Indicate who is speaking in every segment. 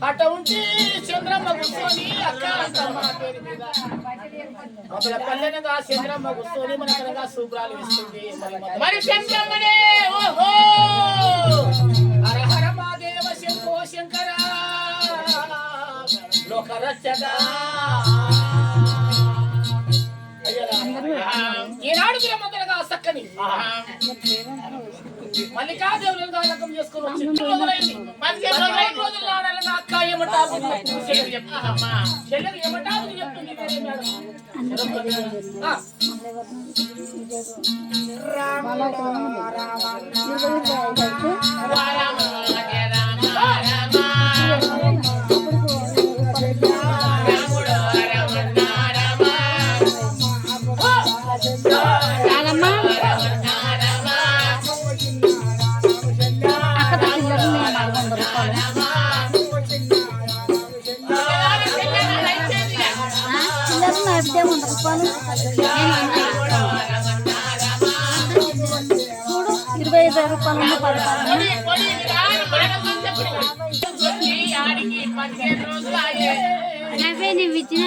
Speaker 1: అట ఉంటే చంద్రమ్మ కూర్చొని అక్క అంటమ్మ పేరు మీద మొదల పల్లెనగా చంద్రమ్మ కూర్చొని మనకనగా శుభ్రాలు ఇస్తుంది మరి చంద్రమ్మనే ఓహో హర హర మహాదేవ శంభో శంకర లోకరక్షగా ఈనాడు బ్రహ్మగా సక్కని మల్లికాదేవులను లగ్గం చేసుకుని వచ్చి మొదలైంది అక్క ఏమంటారు చెల్లెలు ఏమంటారు చెప్తుంది
Speaker 2: చూడు 25 రూపాయలు అవే నువ్వు ఇచ్చిన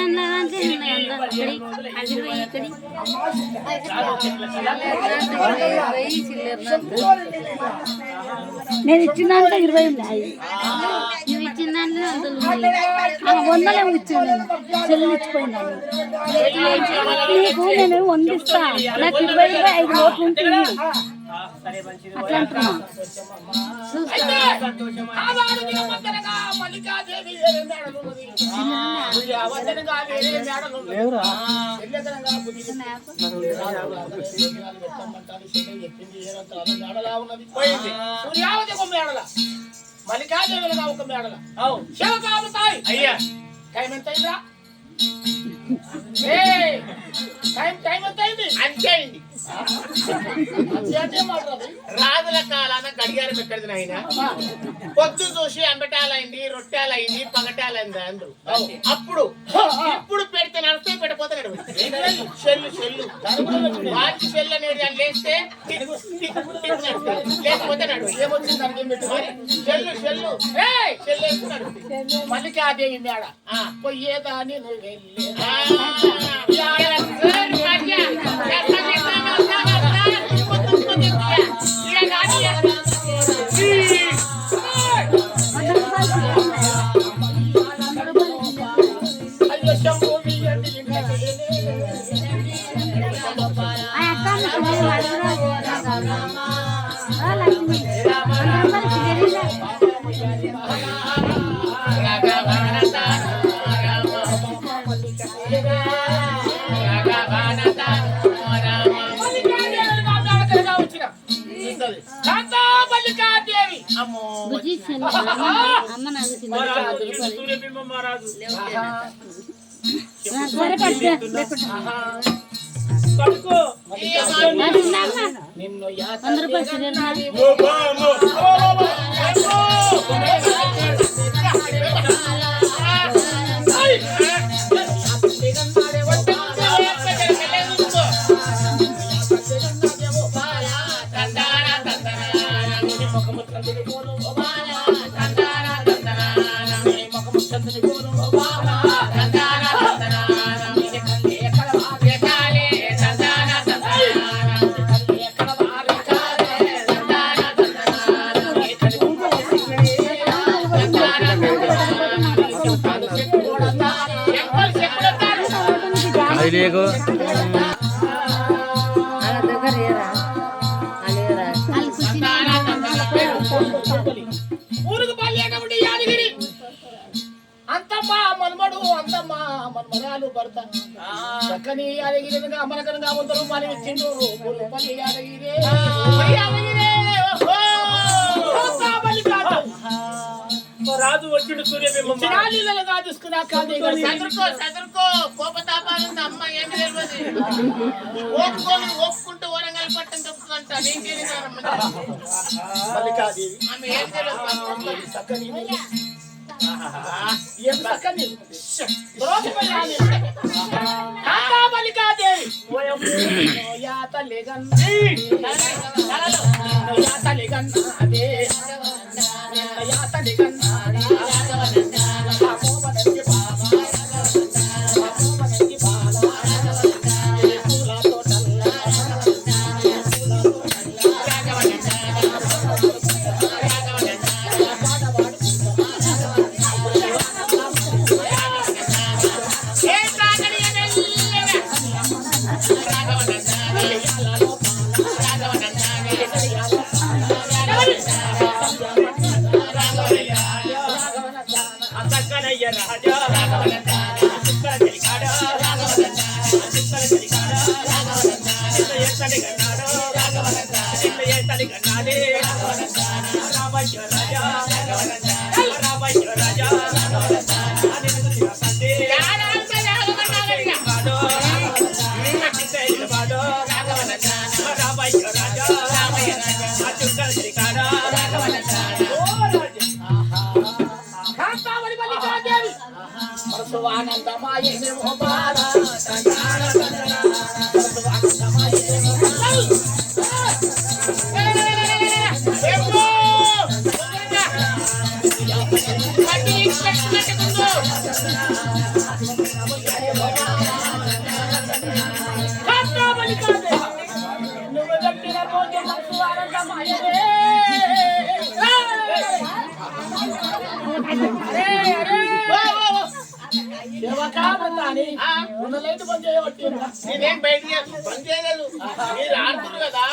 Speaker 2: నేను ఇచ్చిన దాంట్లో 20 ఉన్నాయి నువ్వు ఇచ్చిన దాంట్లో వందలేమో ఇచ్చాను చెల్లి ఇచ్చిపోయినాను నీకు నేను వందిస్తా నాకు 25 నోట్లు ఉంటుంది అట్లా అంటున్నా
Speaker 1: సూర్యావతి ఒక మేడల మల్లికాదేవిగా ఒక మేడల శివకాముతాయి అయ్యా టైం ఎంత అయిందా టైం ఎంత అయింది అంతే అయింది రాజుల కాలాన గడియారం ఎక్కడిది నాయన పొద్దు చూసి అంబటాలైంది రొట్టెలైంది పగటాలైంది అందరూ అప్పుడు ఇప్పుడు పెడితే నడిస్తే పెట్టపోతే చెల్లు చెల్లు వాటి చెల్లు అనేది అని లేస్తే లేకపోతే నడు ఏమొచ్చింది దానికి పెట్టుకొని చెల్లు చెల్లు చెల్లు మల్లికాదేవి మేడ పొయ్యేదాన్ని నువ్వు
Speaker 2: అమ్మ
Speaker 1: నిన్ను
Speaker 2: 100 రూపాయలు
Speaker 1: ఊరుకు పల్లెకబడి యాదగిరి అంతమ్మా మన్మడు అంతమ్మా మన్మరాలు భర్త చక్కని యాదగిరిగా అమరకరంగా ఉంటారు పని ఇచ్చిండు పల్లి యాదగిరి రాజు వచ్చిండు సూర్యబింబం తీసుకున్నాక కోపతాపాలు అమ్మ ఏమి తెలియదు ఒప్పుకుంటూ వరంగల్ పట్టం చెప్తుందంట ఆమె ఏం తెలియదు చక్కని ఏం చక్కని నేనేం బయటికి బంద్ చేయలేదు. మీరు ఆడుతున్నారు కదా,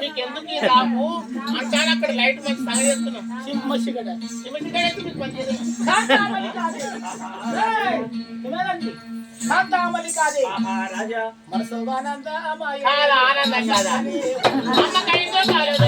Speaker 1: మీకెందుకు ఈ రాము అంటాను. అక్కడ లైట్ మంచి సాగ చేస్తున్నాం. సింహసిగడ అయితే మీకు పని చేయలేదు. ఆనందం కాదా అమ్మకైందో కాలేదు.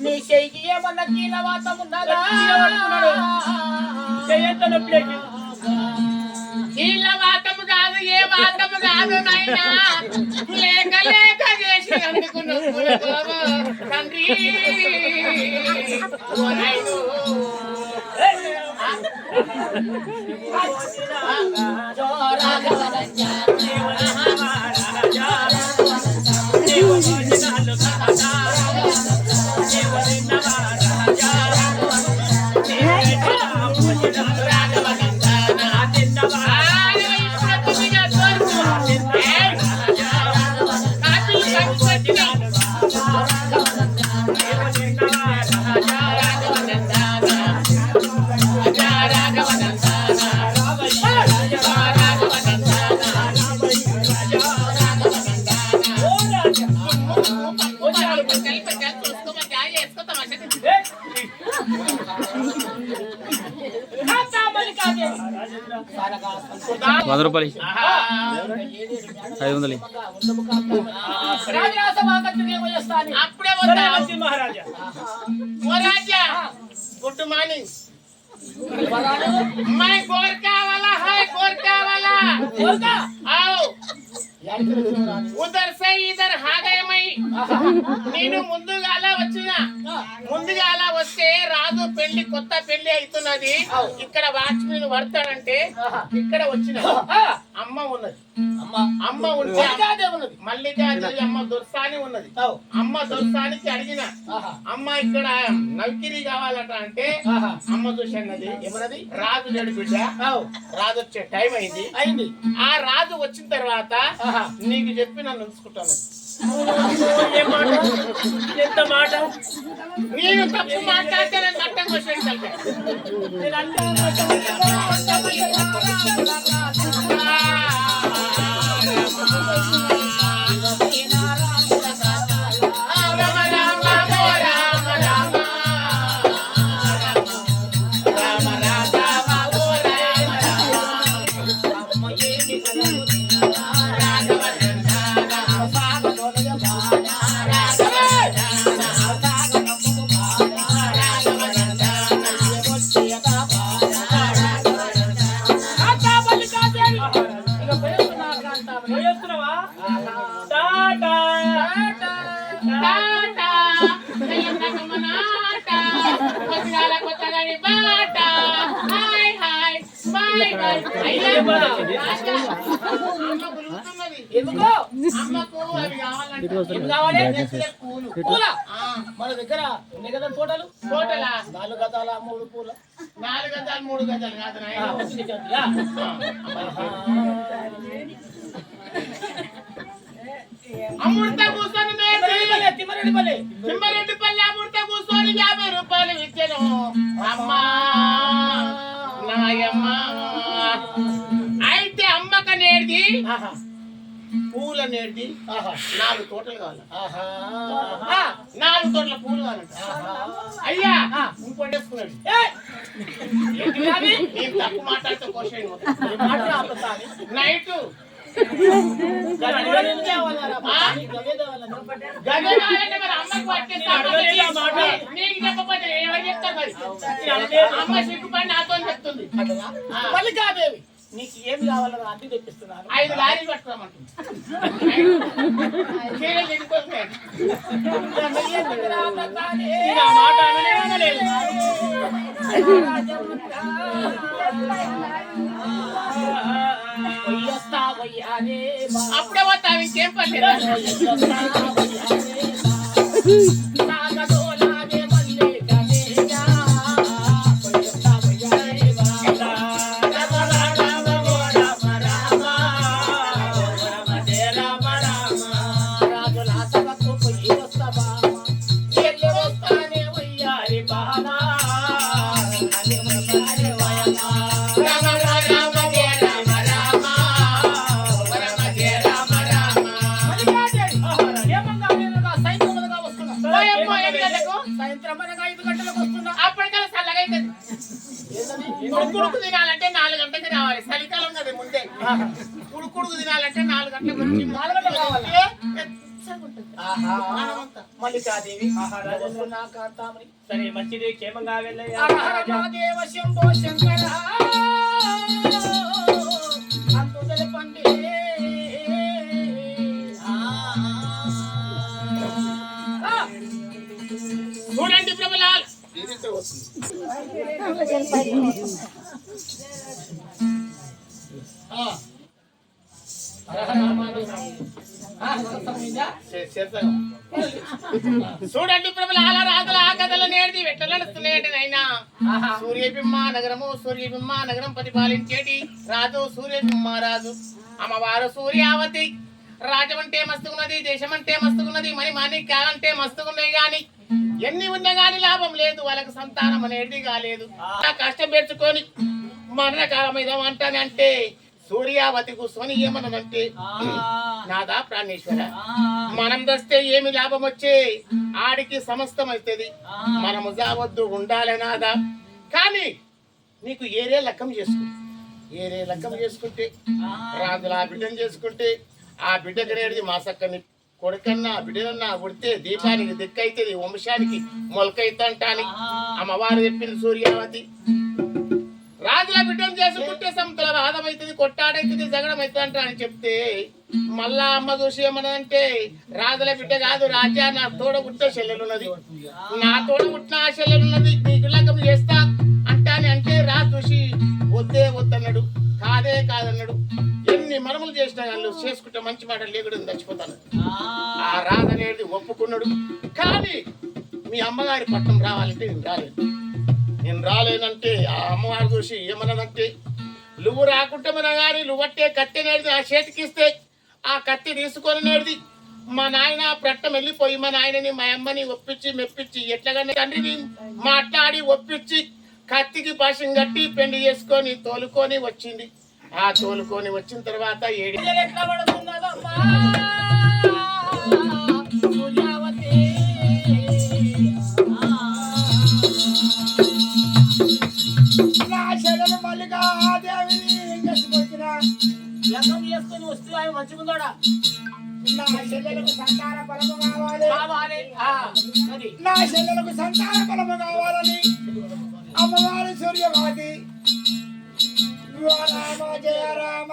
Speaker 1: నీ చెయ్యి ఏమన్నా కీలవాతం ఉన్నదా? కీలవాతము కాదు, ఏ వాతము కాదు నాయనా. లేక లేక చేసి అనుకున్నావు తండ్రి.
Speaker 3: ₹100 500
Speaker 1: అప్పుడే మహారాజా. Good morning. मैं गोरका वाला है, गोरका वाला गोरका आओ. उधर से इधर आ गए मैं. నేను ముందుగాల వచ్చిన. ముందుగాల వస్తే రాజు పెళ్లి, కొత్త పెళ్లి అవుతున్నది. ఇక్కడ వాచ్మెన్ పడతాడంటే ఇక్కడ వచ్చిన అమ్మ ఉన్నది. అమ్మ ఉంటే మల్లికాదేవి అమ్మ దొర్సాని ఉన్నది. అమ్మ దొర్సానికి అడిగిన అమ్మ ఇక్కడ నౌకిరీ కావాలట అంటే అమ్మ చూసినది ఏమన్నది, రాజు లేడు బిడ్డ, రాజు వచ్చే టైం అయింది. ఆ రాజు వచ్చిన తర్వాత నీకు చెప్పి నన్ను ఉంచుకుంటాను. ఎంత మాట నేను తప్పు మాట్లాడితే నేను చట్టం క్వశ్చన్ రామ రామ ఎందుకో అమ్మకు అవి కావాలంటే ఏం కావాలి? పూలు. పూలా? మన దగ్గర ఎన్ని గదాలు తోటలు? తోటలా? 4 గదాల 3 పూల. 4 గదాలు 3 గదాలు కాదు నాయనా. అమృత కూర్చొని తిమ్మరెడ్డిపల్లి అమృత కూర్చొని 50 రూపాయలు ఇచ్చాను. అమ్మా నాయమ్మ అయితే అమ్మక నేర్ది పూల నేర్ది 4 తోటలు కావాలి. 4 తోటల పూలు కావాలంట. అయ్యా ఇంకొండేసుకున్నాడు. నేను తప్పు మాట్లాడితే క్వశ్చన్ నైట్ అమ్మ సిగ్గుపడి నాతో చెప్తుంది. మల్లికాదేవి నీకు ఏం కావాలని అన్ని తెప్పిస్తున్నాను. 5 లారీలు పట్టుకోమంటుంది. అప్పుడే పోతావు ఇంకేం పర్లేదు. అప్పటికల్లా చల్లగా అవుతుంది. ఉడుకుడుకు తినాలంటే 4 గంటలకి రావాలి. చలికాలం కదా ముందే. ఉడుకుడుకు తినాలంటే 4 గంటలకు వచ్చి 4 గంటలు కావాలి. మల్లికాదేవి సరే మంచిది క్షేమంగా వెళ్ళయ్యా. శంభో శంకర అంతు తెలపండి. చూడండి ప్రభులాల్ చూడండి ప్రభులాల రాజుల ఆకదల నేర్ది వెట్టలడుస్తున్నాయండి నైనా. సూర్యబింబ నగరం పరిపాలించేటి రాజు సూర్యబింబ రాజు. అమ్మవారు సూర్యావతి. రాజ్యం అంటే మస్తున్నది, దేశం అంటే మస్తున్నది, మరి మాణిక్యాలంటే మస్తుకున్నాయి గాని ఎన్ని ఉన్నా గాని లాభం లేదు. వాళ్ళకి సంతానం అనేది కాలేదు. కష్టం పెంచుకొని మరణకాలం ఏమంటానంటే సూర్యావతి కూర్చొని ఏమన్నదంటే నాదా ప్రాణేశ్వర మనం దస్తే ఏమి లాభం వచ్చే ఆడికి సమస్తం అవుతుంది. మనము జావద్దు ఉండాలి నాదా. కానీ నీకు ఏరే లక్కం చేసుకుంటే రాజుల బిడ్డను చేసుకుంటే ఆ బిడ్డకు నేడిది మా సక్కని కొడుకన్నా బిడ్డనన్నా ఉడితే దీపానికి దిక్కైతుంది, వంశానికి మొలకైతంట అని అమ్మవారు చెప్పింది సూర్యావతి. రాజుల బిడ్డను చేసుకుంటే సముద్ర వాదమైతుంది, కొట్టాడైతుంది, జగడం అవుతుందంట అని చెప్తే మళ్ళా అమ్మ చూసి ఏమన్నదంటే రాజుల బిడ్డ కాదు రాజా, నా తోడ పుట్టే చెల్లెలున్నది, నా తోడ పుట్టిన ఆ చెల్లెలున్నది, నీకు లగ్గం చేస్తా అంటాని అంటే రాజు చూసి వద్దే వద్దన్నాడు, కాదే కాదన్నాడు. ఎన్ని మనములు చేసినా వాళ్ళు చేసుకుంటే మంచి మాటలు లేకుండా చచ్చిపోతాను. ఆ రాజు అనేది ఒప్పుకున్నాడు. కానీ మీ అమ్మగారి పట్టణం రావాలంటే నేను రాలేనంటే ఆ అమ్మవారు చూసి ఏమన్నదంటే నువ్వు రాకుంటే మన గారి నువ్వట్టే కత్తి నేడిది ఆ చేతికిస్తే ఆ కత్తి తీసుకొని నేడిది మా నాయన ప్రట్టం వెళ్ళిపోయి మా నాయనని మా అమ్మని ఒప్పించి మెప్పించి ఎట్లాగానే తండ్రిని మాట్లాడి ఒప్పించి కత్తికి పాశం కట్టి పెళ్లి చేసుకొని తోలుకొని వచ్చింది. ఆ తోలుకొని వచ్చిన తర్వాత 7 ఎట్లా పడుతున్నదమ్మా సూర్యావతి. నా చెల్లెలు మల్లికాదేవిని లగ్గం చేసుకొని వస్తూ ఆమె మంచిగుందాడా. నా చెల్లెలకు సంతాన బలము కావాలి. నా చెల్లెలకు సంతాన బలము కావాలని అమ్మవారి సూర్యవతి రామ జయ రామ